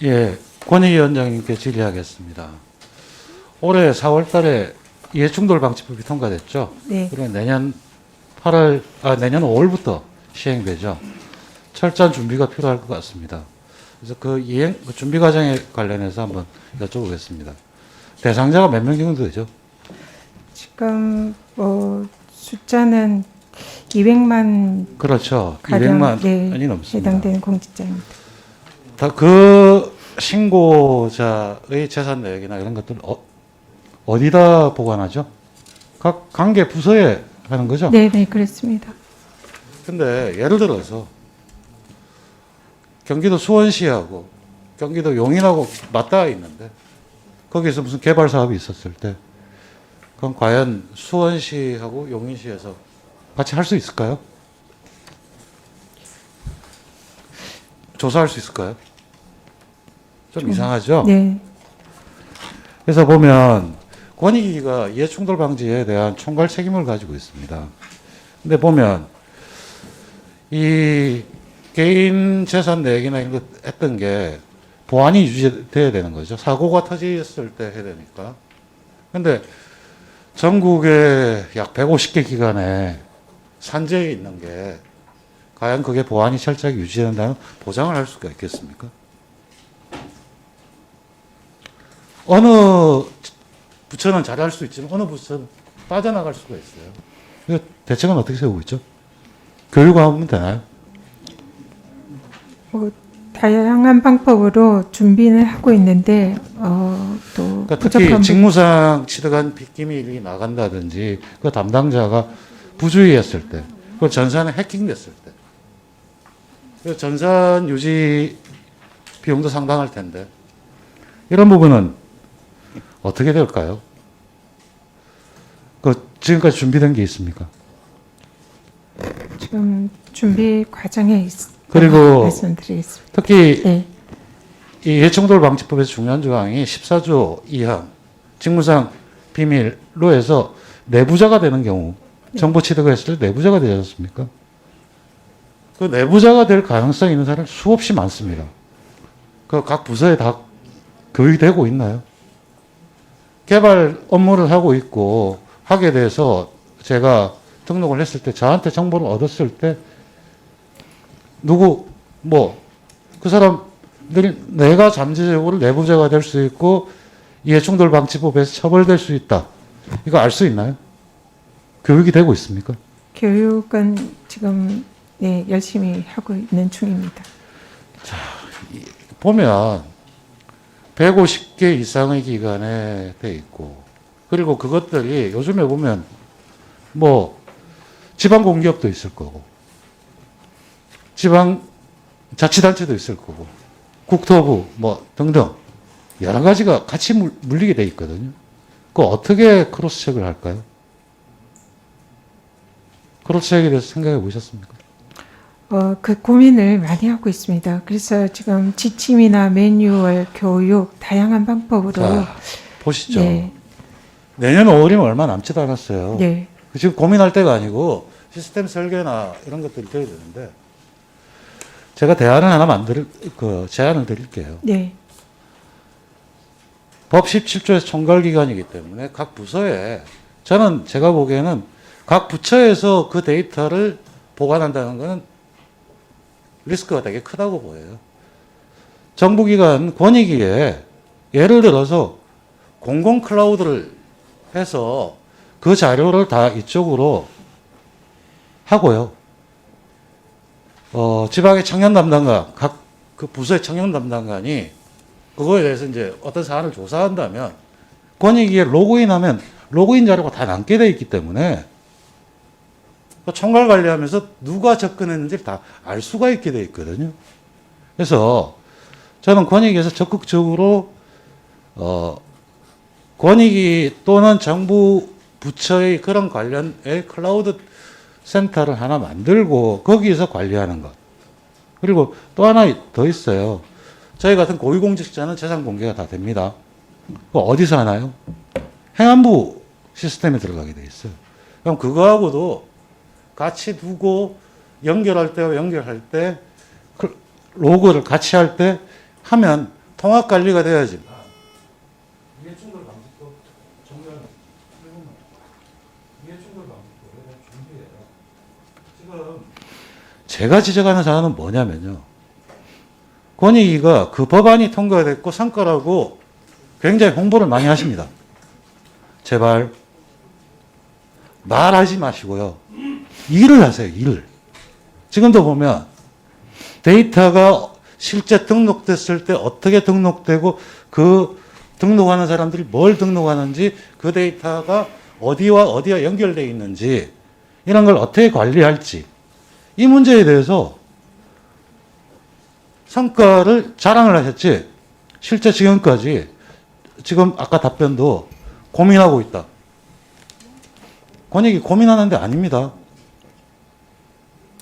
예, 권익위원장님께 질의하겠습니다. 올해 4월 달에 이해충돌방지법이 통과됐죠? 네. 그러면 내년 5월부터 시행되죠. 철저한 준비가 필요할 것 같습니다. 그래서 그 준비 과정에 관련해서 한번 여쭤보겠습니다. 대상자가 몇 명 정도 되죠? 지금 숫자는 200만 그렇죠. 가량 200만이 넘습니다. 해당되는 공직자입니다. 다 그 신고자의 재산 내역이나 이런 것들은 어디다 보관하죠? 각 관계 부서에 하는 거죠? 네, 네, 그렇습니다. 근데 예를 들어서 경기도 수원시하고 경기도 용인하고 맞닿아 있는데 거기서 무슨 개발 사업이 있었을 때 그럼 과연 수원시하고 용인시에서 같이 할 수 있을까요? 조사할 수 있을까요? 좀 이상하죠? 네, 그래서 보면 권익위가 이해충돌 방지에 대한 총괄 책임을 가지고 있습니다. 근데 보면 이 개인 재산 내역이나 이런 거 했던 게 보안이 유지돼야 되는 거죠. 사고가 터졌을 때 해야 되니까. 근데 전국에 약 150개 기관에 산재에 있는 게 과연 그게 보안이 철저하게 유지된다는 보장을 할 수가 있겠습니까? 어느 부처는 잘할 수 있지만 어느 부처는 빠져나갈 수가 있어요. 그 대책은 어떻게 세우고 있죠? 교육하면 되나요? 다양한 방법으로 준비는 하고 있는데 또 그러니까 부족한 특히 직무상 취득한 비기밀이 나간다든지 그 담당자가 부주의했을 때, 그 전산에 해킹됐을 때, 그 전산 유지 비용도 상당할 텐데 이런 부분은 어떻게 될까요? 그 지금까지 준비된 게 있습니까? 지금 준비 과정에 그리고 말씀드리겠습니다. 특히 네, 이 이해충돌 방지법에서 중요한 조항이 14조 2항 직무상 비밀로 해서 내부자가 되는 경우 정보 취득을 했을 때 내부자가 되지 않습니까? 그 내부자가 될 가능성이 있는 사람 수없이 많습니다. 그 각 부서에 다 교육이 되고 있나요? 개발 업무를 하고 있고 하게 돼서 제가 등록을 했을 때 저한테 정보를 얻었을 때 그 사람들이 내가 잠재적으로 내부자가 될 수 있고 이해충돌 방지법에서 처벌될 수 있다. 이거 알 수 있나요? 교육이 되고 있습니까? 교육은 지금 네, 열심히 하고 있는 중입니다. 보면 150개 이상의 기관에 돼 있고 그리고 그것들이 요즘에 보면 지방 공기업도 있을 거고 지방 자치단체도 있을 거고 국토부 등등 여러 가지가 같이 물리게 돼 있거든요. 그 어떻게 크로스 체크를 할까요? 크로스 체크에 대해서 생각해 보셨습니까? 그 고민을 많이 하고 있습니다. 그래서 지금 지침이나 매뉴얼, 교육 다양한 방법으로 자, 보시죠. 네, 내년 5월이면 얼마 남지도 않았어요. 네, 지금 고민할 때가 아니고 시스템 설계나 이런 것들이 돼야 되는데 제가 대안을 하나 제안을 드릴게요. 네, 법 17조에서 총괄기관이기 때문에 각 부서에 제가 보기에는 각 부처에서 그 데이터를 보관한다는 것은 리스크가 되게 크다고 보여요. 정부기관 권익위에 예를 들어서 공공 클라우드를 해서 그 자료를 다 이쪽으로 하고요. 지방의 청년 담당관, 각 그 부서의 청년 담당관이 그거에 대해서 이제 어떤 사안을 조사한다면 권익위에 로그인하면 로그인 자료가 다 남게 돼 있기 때문에 총괄 관리하면서 누가 접근했는지 다 알 수가 있게 돼 있거든요. 그래서 저는 권익위에서 적극적으로 권익위 또는 정부 부처의 그런 관련의 클라우드 센터를 하나 만들고 거기에서 관리하는 것. 그리고 또 하나 더 있어요. 저희 같은 고위공직자는 재산 공개가 다 됩니다. 그거 어디서 하나요? 행안부 시스템에 들어가게 돼 있어요. 그럼 그거하고도 같이 두고 연결할 때 로그를 같이 할 때 하면 통합 관리가 돼야지만 이해충돌 방지법 정면 1분만 이해충돌 방지법에 대한 준비예요. 지금 제가 지적하는 사안은 뭐냐면요. 권익위가 그 법안이 통과됐고 성과라고 굉장히 홍보를 많이 하십니다. 제발 말하지 마시고요. 일을 하세요. 일을. 지금도 보면 데이터가 실제 등록됐을 때 어떻게 등록되고 그 등록하는 사람들이 뭘 등록하는지 그 데이터가 어디와 어디와 연결되어 있는지 이런 걸 어떻게 관리할지 이 문제에 대해서 성과를 자랑을 하셨지 실제 지금까지 지금 아까 답변도 고민하고 있다. 권익이 고민하는 데 아닙니다.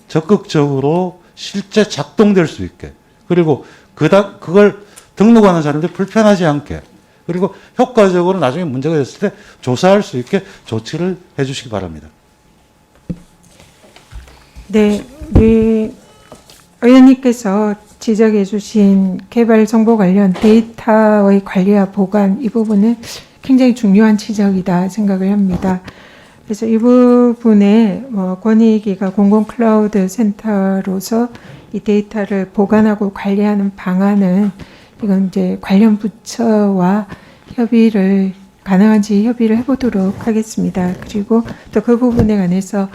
적극적으로 실제 작동될 수 있게 그리고 그걸 등록하는 사람들이 불편하지 않게 그리고 효과적으로 나중에 문제가 됐을 때 조사할 수 있게 조치를 해 주시기 바랍니다. 네, 우리 의원님께서 지적해 주신 개발 정보 관련 데이터의 관리와 보관 이 부분은 굉장히 중요한 지적이다 생각을 합니다. 그래서 이 부분에 권익위가 공공 클라우드 센터로서 이 데이터를 보관하고 관리하는 방안은 이건 이제 관련 부처와 협의를 가능한지 협의를 해보도록 하겠습니다. 그리고 또 그 부분에 관해서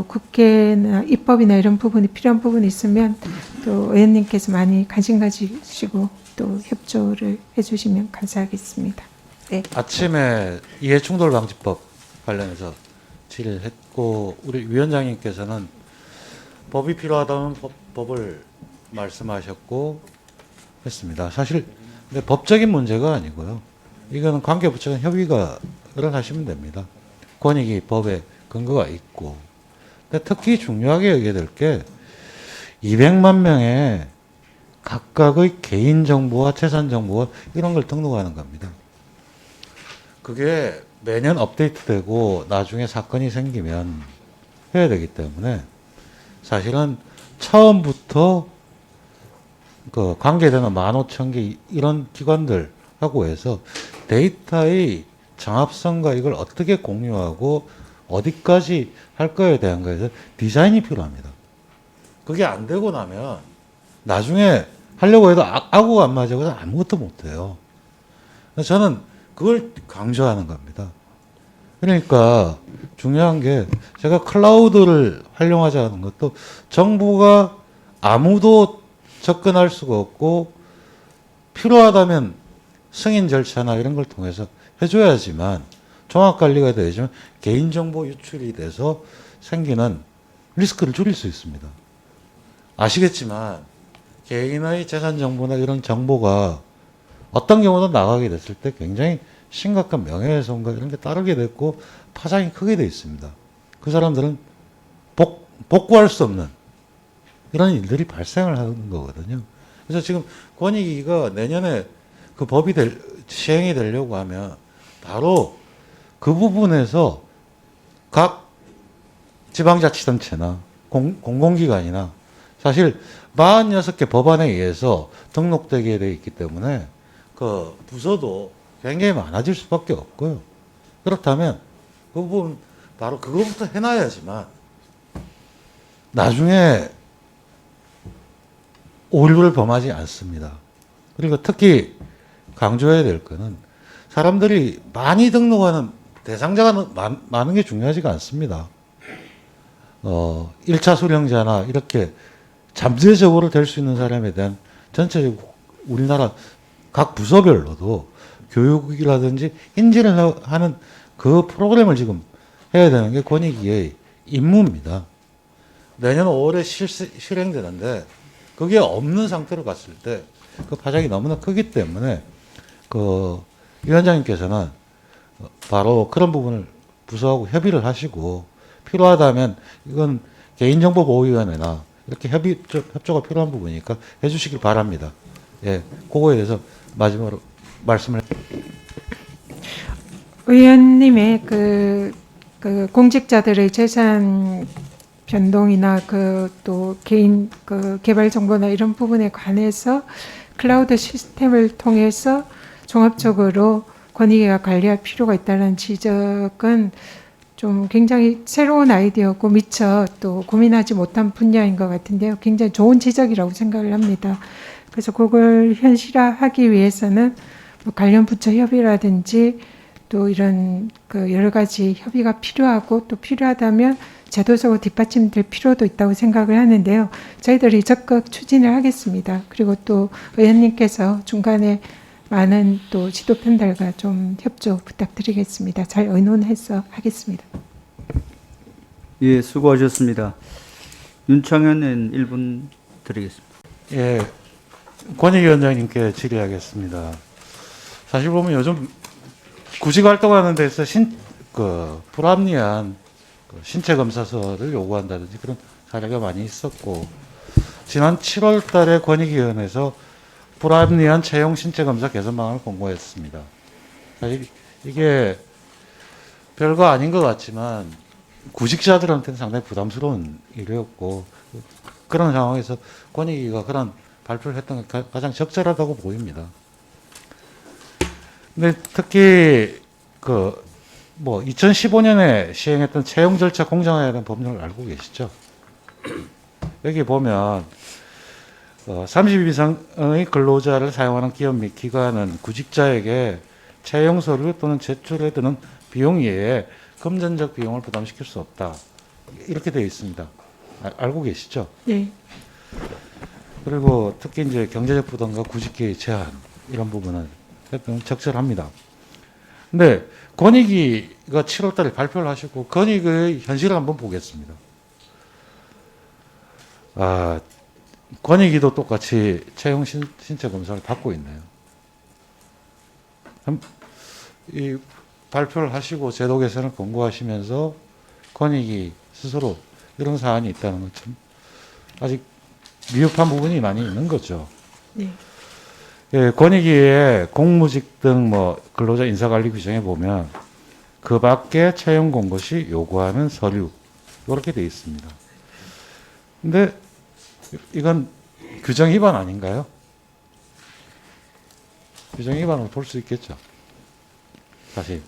국회나 입법이나 이런 부분이 필요한 부분이 있으면 또 의원님께서 많이 관심 가지시고 또 협조를 해주시면 감사하겠습니다. 네. 아침에 이해충돌방지법 관련해서 질의를 했고 우리 위원장님께서는 법이 필요하다면 법을 말씀하셨고 했습니다. 사실 근데 법적인 문제가 아니고요. 이거는 관계부처 간 협의를 하시면 됩니다. 권익위 법에 근거가 있고 근데 특히 중요하게 여겨야 될 게 200만 명의 각각의 개인정보와 재산정보와 이런 걸 등록하는 겁니다. 그게 매년 업데이트되고 나중에 사건이 생기면 해야 되기 때문에 사실은 처음부터 그 관계되는 15,000개 이런 기관들하고 해서 데이터의 정합성과 이걸 어떻게 공유하고 어디까지 할 거에 대한 거에서 디자인이 필요합니다. 그게 안 되고 나면 나중에 하려고 해도 아구가 안 맞아서 아무것도 못 해요. 저는 그걸 강조하는 겁니다. 그러니까 중요한 게 제가 클라우드를 활용하자는 것도 정부가 아무도 접근할 수가 없고 필요하다면 승인 절차나 이런 걸 통해서 해줘야지만 종합관리가 되지만 개인정보 유출이 돼서 생기는 리스크를 줄일 수 있습니다. 아시겠지만 개인의 재산정보나 이런 정보가 어떤 경우도 나가게 됐을 때 굉장히 심각한 명예훼손과 이런 게 따르게 됐고 파장이 크게 되어 있습니다. 그 사람들은 복구할 수 없는 이런 일들이 발생을 하는 거거든요. 그래서 지금 권익위가 내년에 그 법이 시행이 되려고 하면 바로 그 부분에서 각 지방자치단체나 공공기관이나 사실 46개 법안에 의해서 등록되게 되어 있기 때문에 그 부서도 굉장히 많아질 수밖에 없고요. 그렇다면 그 부분 바로 그거부터 해놔야지만 나중에 오류를 범하지 않습니다. 그리고 특히 강조해야 될 거는 사람들이 많이 등록하는 대상자가 많은 게 중요하지가 않습니다. 1차 수령자나 이렇게 잠재적으로 될 수 있는 사람에 대한 전체적으로 우리나라 각 부서별로도 교육이라든지 인지를 하는 그 프로그램을 지금 해야 되는 게 권익위의 임무입니다. 내년 5월에 실행되는데 그게 없는 상태로 갔을 때 그 파장이 너무나 크기 때문에 그 위원장님께서는 바로 그런 부분을 부서하고 협의를 하시고 필요하다면 이건 개인정보보호위원회나 이렇게 협조가 필요한 부분이니까 해주시길 바랍니다. 예, 그거에 대해서 마지막으로 말씀을. 의원님의 그 공직자들의 재산 변동이나 또 개인 개발 정보나 이런 부분에 관해서 클라우드 시스템을 통해서 종합적으로 권익위가 관리할 필요가 있다는 지적은 좀 굉장히 새로운 아이디어고 미처 또 고민하지 못한 분야인 것 같은데요. 굉장히 좋은 지적이라고 생각을 합니다. 그래서 그걸 현실화하기 위해서는 뭐 관련 부처 협의라든지 또 이런 그 여러 가지 협의가 필요하고 또 필요하다면 제도적으로 뒷받침될 필요도 있다고 생각을 하는데요. 저희들이 적극 추진을 하겠습니다. 그리고 또 의원님께서 중간에 많은 또 지도 편달과 좀 협조 부탁드리겠습니다. 잘 의논해서 하겠습니다. 예, 수고하셨습니다. 윤창현 의원 1분 드리겠습니다. 예, 권익위원장님께 질의하겠습니다. 사실 보면 요즘 구직 활동하는 데서 불합리한 신체 검사서를 요구한다든지 그런 사례가 많이 있었고, 지난 7월 달에 권익위원회에서 불합리한 채용 신체 검사 개선방안을 공고했습니다. 사실 이게 별거 아닌 것 같지만 구직자들한테는 상당히 부담스러운 일이었고, 그런 상황에서 권익위가 그런 발표를 했던 게 가장 적절하다고 보입니다. 근데 특히 2015년에 시행했던 채용 절차 공정화에 대한 법률을 알고 계시죠? 여기 보면 30 이상의 근로자를 사용하는 기업 및 기관은 구직자에게 채용 서류 또는 제출에 드는 비용 이외에 금전적 비용을 부담시킬 수 없다. 이렇게 되어 있습니다. 알고 계시죠? 네. 그리고 특히 이제 경제적 부담과 구직계의 제한 이런 부분은 적절합니다. 근데 권익위가 7월 달에 발표를 하시고 권익의 현실을 한번 보겠습니다. 권익위도 똑같이 채용 신체 검사를 받고 있네요. 이 발표를 하시고 제도 개선을 권고하시면서 권익위 스스로 이런 사안이 있다는 건 참 아직 미흡한 부분이 많이 있는 거죠. 네. 예, 권익위의 공무직 등 근로자 인사관리 규정에 보면 그 밖에 채용 공고 시 요구하는 서류 이렇게 되어 있습니다. 근데 이건 규정 위반 아닌가요? 규정 위반으로 볼 수 있겠죠. 사실.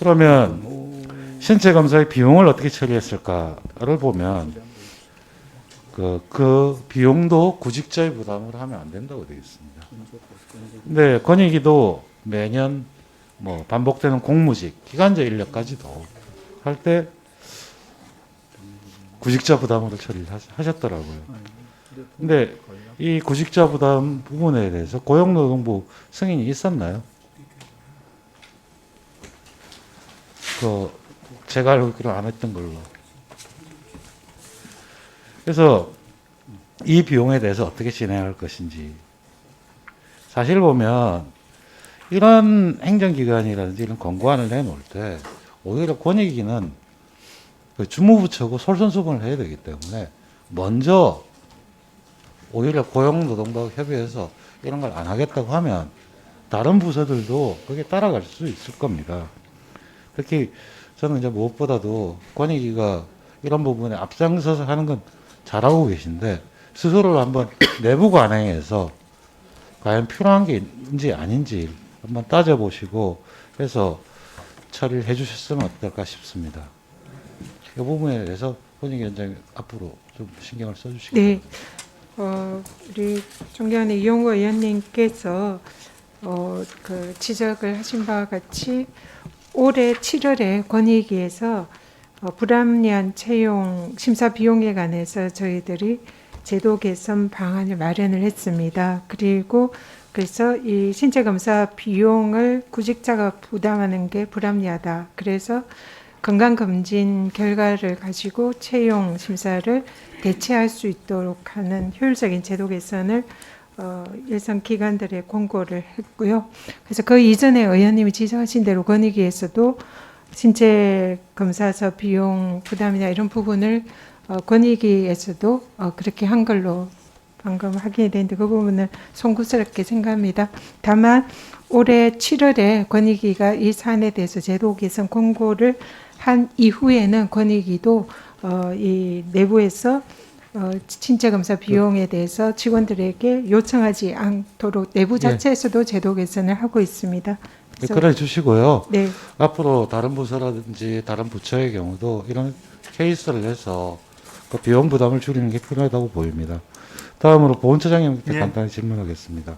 그러면 신체 검사의 비용을 어떻게 처리했을까를 보면 그 비용도 구직자의 부담으로 하면 안 된다고 되어 있습니다. 근데 권익위도 매년 반복되는 공무직, 기간제 인력까지도 할 때 구직자 부담으로 처리를 하셨더라고요. 근데 이 구직자 부담 부분에 대해서 고용노동부 승인이 있었나요? 제가 알고 있기로 안 했던 걸로. 그래서 이 비용에 대해서 어떻게 진행할 것인지. 사실 보면 이런 행정기관이라든지 이런 권고안을 내놓을 때 오히려 권익위는 주무부처고 솔선수범을 해야 되기 때문에 먼저 오히려 고용노동부와 협의해서 이런 걸 안 하겠다고 하면 다른 부서들도 거기에 따라갈 수 있을 겁니다. 특히 저는 이제 무엇보다도 권익위가 이런 부분에 앞장서서 하는 건 잘하고 계신데 스스로 한번 내부 관행에서 과연 필요한 게 있는지 아닌지 한번 따져보시고 해서 처리를 해주셨으면 어떨까 싶습니다. 이 부분에 대해서 권익위원장님 앞으로 좀 신경을 써주시기 네. 바랍니다. 우리 존경하는 이용호 의원님께서 그 지적을 하신 바와 같이 올해 7월에 권익위에서 불합리한 채용 심사 비용에 관해서 저희들이 제도 개선 방안을 마련을 했습니다. 그리고 그래서 이 신체 검사 비용을 구직자가 부담하는 게 불합리하다. 그래서 건강검진 결과를 가지고 채용 심사를 대체할 수 있도록 하는 효율적인 제도 개선을 일선 기관들에 공고를 했고요. 그래서 그 이전에 의원님이 지적하신 대로 권익위에서도 신체 검사서 비용 부담이나 이런 부분을 권익위에서도 그렇게 한 걸로 방금 확인이 됐는데 그 부분을 송구스럽게 생각합니다. 다만 올해 7월에 권익위가 이 사안에 대해서 제도 개선 공고를 한 이후에는 권익위도 이 내부에서 신체 검사 비용에 대해서 직원들에게 요청하지 않도록 내부 자체에서도 제도 개선을 하고 있습니다. 그래서- 그래 주시고요. 네, 앞으로 다른 부서라든지 다른 부처의 경우도 이런 케이스를 해서 그 비용 부담을 줄이는 게 필요하다고 보입니다. 다음으로 보훈처장님께 예. 간단히 질문하겠습니다.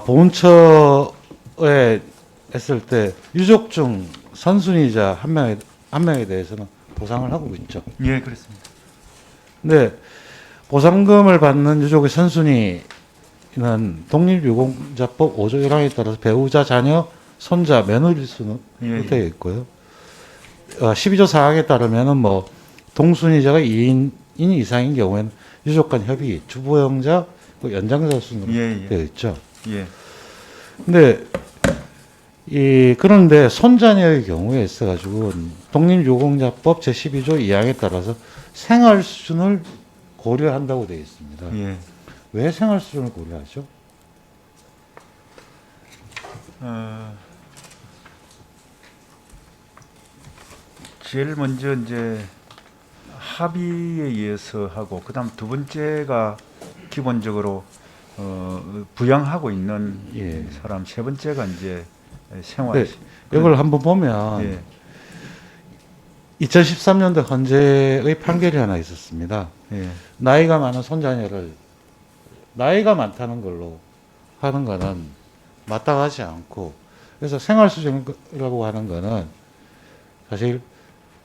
보훈처에 했을 때 유족 중 선순위자 한 명에 대해서는 보상을 하고 있죠. 예, 그렇습니다. 근데 보상금을 받는 유족의 선순위는 독립유공자법 5조 1항에 따라서 배우자, 자녀, 손자, 며느리 수는 예, 되어 있고요. 12조 4항에 따르면은 뭐 동순위자가 2인 이상인 경우에는 유족 간 협의, 주부형자, 연장자 순으로 예, 예. 되어 있죠. 예, 근데 그런데 손자녀의 경우에 있어가지고 독립유공자법 제12조 2항에 따라서 생활 수준을 고려한다고 되어 있습니다. 예. 왜 생활 수준을 고려하죠? 제일 먼저 이제 합의에 의해서 하고 그다음 두 번째가 기본적으로 부양하고 있는 예. 사람, 세 번째가 이제 생활. 네, 이걸 한번 보면 예, 2013년도 헌재의 판결이 하나 있었습니다. 예, 나이가 많은 손자녀를 나이가 많다는 걸로 하는 거는 마땅하지 않고, 그래서 생활 수준이라고 하는 거는 사실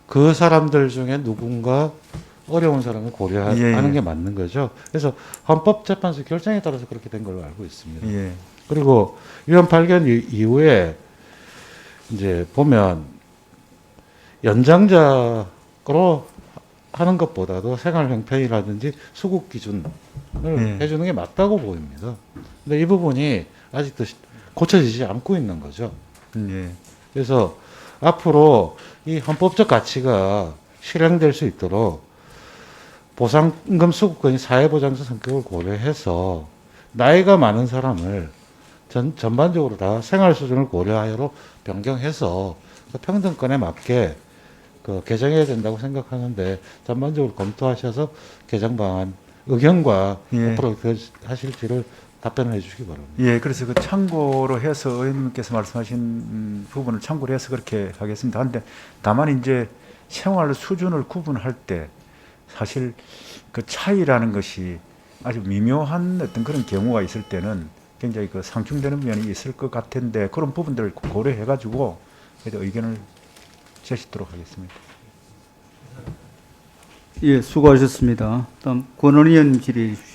그 사람들 중에 누군가 어려운 사람을 고려하는 예, 예. 게 맞는 거죠. 그래서 헌법재판소 결정에 따라서 그렇게 된 걸로 알고 있습니다. 예, 그리고 이런 발견 이후에 이제 보면 연장자로 하는 것보다도 생활 형편이라든지 수급 기준을 예. 해주는 게 맞다고 보입니다. 근데 이 부분이 아직도 고쳐지지 않고 있는 거죠. 예, 그래서 앞으로 이 헌법적 가치가 실행될 수 있도록 보상금 수급권이 사회보장자 성격을 고려해서 나이가 많은 사람을 전반적으로 다 생활 수준을 고려하여로 변경해서 그 평등권에 맞게 개정해야 된다고 생각하는데, 전반적으로 검토하셔서 개정 방안 의견과 예. 앞으로 하실지를 답변을 해주시기 바랍니다. 예. 그래서 그 참고로 해서 의원님께서 말씀하신 부분을 참고로 해서 그렇게 하겠습니다. 한데 다만 이제 생활 수준을 구분할 때 사실 그 차이라는 것이 아주 미묘한 어떤 그런 경우가 있을 때는 굉장히 그 상충되는 면이 있을 것 같은데, 그런 부분들을 고려해 가지고 의견을 제시토록 하겠습니다. 예, 수고하셨습니다. 다음 권원 의원님 질의해 주십시오.